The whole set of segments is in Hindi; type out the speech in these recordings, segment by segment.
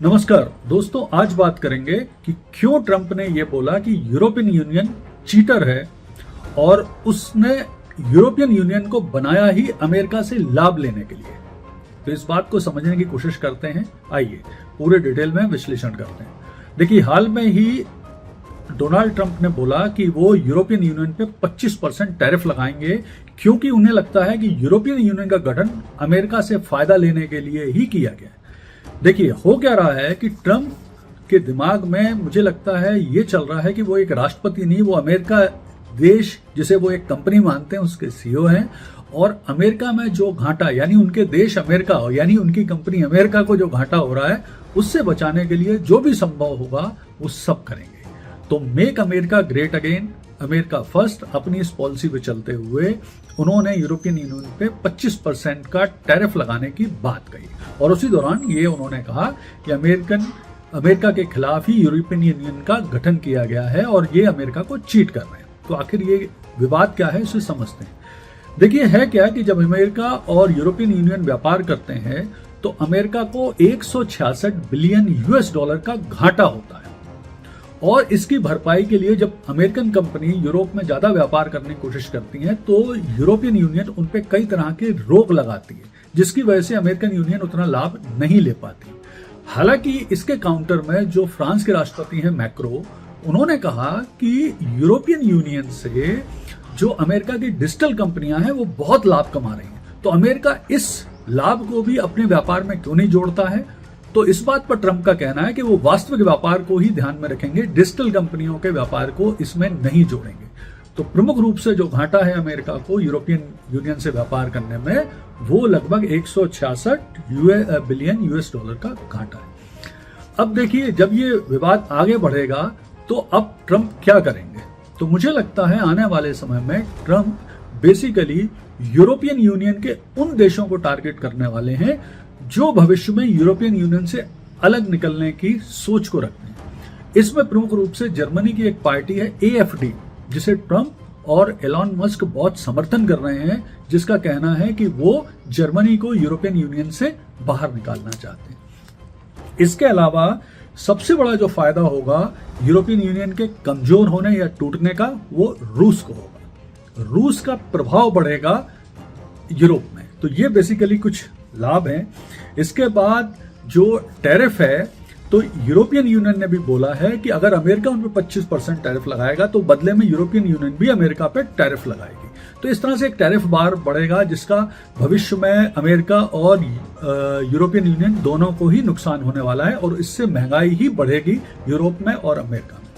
नमस्कार दोस्तों, आज बात करेंगे कि क्यों ट्रंप ने यह बोला कि यूरोपियन यूनियन चीटर है और उसने यूरोपियन यूनियन को बनाया ही अमेरिका से लाभ लेने के लिए। तो इस बात को समझने की कोशिश करते हैं। आइए पूरे डिटेल में विश्लेषण करते हैं। देखिए, हाल में ही डोनाल्ड ट्रंप ने बोला कि वो यूरोपियन यूनियन पे 25% टैरिफ लगाएंगे, क्योंकि उन्हें लगता है कि यूरोपियन यूनियन का गठन अमेरिका से फायदा लेने के लिए ही किया गया। देखिए, हो क्या रहा है कि ट्रंप के दिमाग में मुझे लगता है ये चल रहा है कि वो एक राष्ट्रपति नहीं, वो अमेरिका देश जिसे वो एक कंपनी मानते हैं उसके सीईओ हैं, और अमेरिका में जो घाटा यानी उनके देश अमेरिका यानी उनकी कंपनी अमेरिका को जो घाटा हो रहा है उससे बचाने के लिए जो भी संभव होगा वो सब करेंगे। तो make America great again, America first, अपनी इस पॉलिसी पे चलते हुए उन्होंने यूरोपियन यूनियन पे 25% का टैरिफ लगाने की बात कही। और उसी दौरान ये उन्होंने कहा कि अमेरिका के खिलाफ ही यूरोपियन यूनियन का गठन किया गया है और ये अमेरिका को चीट कर रहे हैं। तो आखिर ये विवाद क्या है, इसे समझते हैं। देखिए, है क्या कि जब अमेरिका और यूरोपियन यूनियन व्यापार करते हैं तो अमेरिका को 166 बिलियन यूएस डॉलर का घाटा होता है, और इसकी भरपाई के लिए जब अमेरिकन कंपनी यूरोप में ज्यादा व्यापार करने की कोशिश करती है तो यूरोपियन यूनियन उन पे कई तरह के रोक लगाती है, जिसकी वजह से अमेरिकन यूनियन उतना लाभ नहीं ले पाती। हालांकि इसके काउंटर में जो फ्रांस के राष्ट्रपति हैं मैक्रो, उन्होंने कहा कि यूरोपियन यूनियन से जो अमेरिका की डिजिटल कंपनियां हैं वो बहुत लाभ कमा रही हैं, तो अमेरिका इस लाभ को भी अपने व्यापार में क्यों नहीं जोड़ता है। तो इस बात पर ट्रंप का कहना है कि वो वास्तविक व्यापार को ही ध्यान में रखेंगे, डिजिटल कंपनियों के व्यापार को इसमें नहीं जोड़ेंगे। तो प्रमुख रूप से जो घाटा है अमेरिका को यूरोपियन यूनियन से व्यापार करने में, वो लगभग 166 बिलियन यूएस डॉलर का घाटा है। अब देखिए, जब ये विवाद आगे बढ़ेगा तो अब ट्रंप क्या करेंगे। तो मुझे लगता है आने वाले समय में ट्रंप बेसिकली यूरोपियन यूनियन के उन देशों को टारगेट करने वाले हैं जो भविष्य में यूरोपियन यूनियन से अलग निकलने की सोच को रखते हैं। इसमें प्रमुख रूप से जर्मनी की एक पार्टी है AfD, जिसे ट्रंप और एलॉन मस्क बहुत समर्थन कर रहे हैं, जिसका कहना है कि वो जर्मनी को यूरोपियन यूनियन से बाहर निकालना चाहते हैं। इसके अलावा सबसे बड़ा जो फायदा होगा यूरोपियन यूनियन के कमजोर होने या टूटने का, वो रूस को होगा। रूस का प्रभाव बढ़ेगा यूरोप में, तो ये बेसिकली कुछ लाभ हैं। इसके बाद जो टैरिफ है, तो यूरोपियन यूनियन ने भी बोला है कि अगर अमेरिका उन पर 25% टैरिफ लगाएगा तो बदले में यूरोपियन यूनियन भी अमेरिका पे टैरिफ लगाएगी। तो इस तरह से एक टैरिफ बार बढ़ेगा, जिसका भविष्य में अमेरिका और यूरोपियन यूनियन दोनों को ही नुकसान होने वाला है, और इससे महंगाई ही बढ़ेगी यूरोप में और अमेरिका में।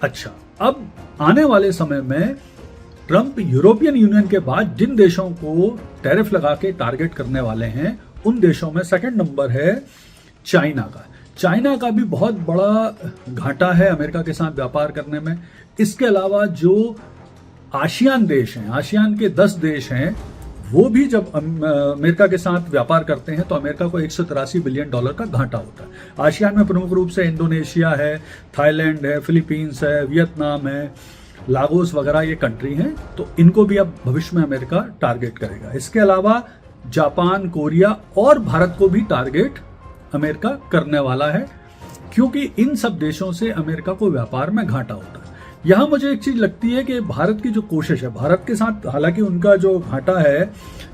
अच्छा, अब आने वाले समय में ट्रंप यूरोपियन यूनियन के बाद जिन देशों को टैरिफ लगा के टारगेट करने वाले हैं, उन देशों में सेकंड नंबर है चाइना का। चाइना का भी बहुत बड़ा घाटा है अमेरिका के साथ व्यापार करने में। इसके अलावा जो आसियान देश हैं, आसियान के 10 देश हैं, वो भी जब अमेरिका के साथ व्यापार करते हैं तो अमेरिका को 183 बिलियन डॉलर का घाटा होता है। आसियान में प्रमुख रूप से इंडोनेशिया है, थाईलैंड है, फिलीपींस है, वियतनाम है, लागोस वगैरह ये कंट्री हैं। तो इनको भी अब भविष्य में अमेरिका टारगेट करेगा। इसके अलावा जापान, कोरिया और भारत को भी टारगेट अमेरिका करने वाला है, क्योंकि इन सब देशों से अमेरिका को व्यापार में घाटा होता है। यहां मुझे एक चीज लगती है कि भारत की जो कोशिश है, भारत के साथ हालांकि उनका जो घाटा है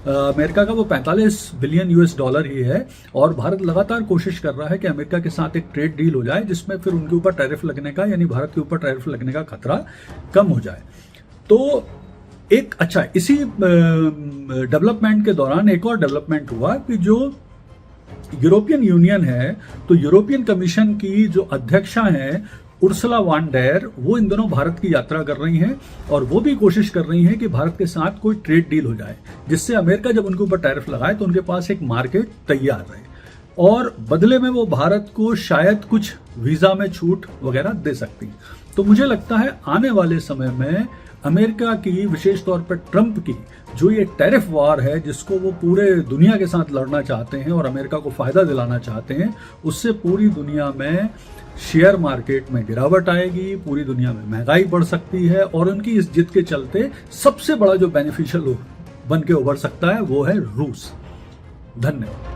अमेरिका का वो 45 बिलियन यूएस डॉलर ही है, और भारत लगातार कोशिश कर रहा है कि अमेरिका के साथ एक ट्रेड डील हो जाए जिसमें फिर उनके ऊपर टैरिफ लगने का, यानी भारत के ऊपर टैरिफ लगने का खतरा कम हो जाए। तो एक अच्छा, इसी डेवलपमेंट के दौरान एक और डेवलपमेंट हुआ कि जो यूरोपियन यूनियन है, तो यूरोपियन कमीशन की जो अध्यक्षा हैं उर्सुला वॉन डेर, वो इन दिनों भारत की यात्रा कर रही हैं, और वो भी कोशिश कर रही हैं कि भारत के साथ कोई ट्रेड डील हो जाए, जिससे अमेरिका जब उनके ऊपर टैरिफ लगाए तो उनके पास एक मार्केट तैयार रहे, और बदले में वो भारत को शायद कुछ वीजा में छूट वगैरह दे सकती हैं। तो मुझे लगता है आने वाले समय में अमेरिका की, विशेष तौर पर ट्रंप की जो ये टैरिफ वार है, जिसको वो पूरे दुनिया के साथ लड़ना चाहते हैं और अमेरिका को फायदा दिलाना चाहते हैं, उससे पूरी दुनिया में शेयर मार्केट में गिरावट आएगी, पूरी दुनिया में महंगाई बढ़ सकती है, और उनकी इस जिद के चलते सबसे बड़ा जो बेनिफिशियल बन के उभर सकता है वो है रूस। धन्यवाद।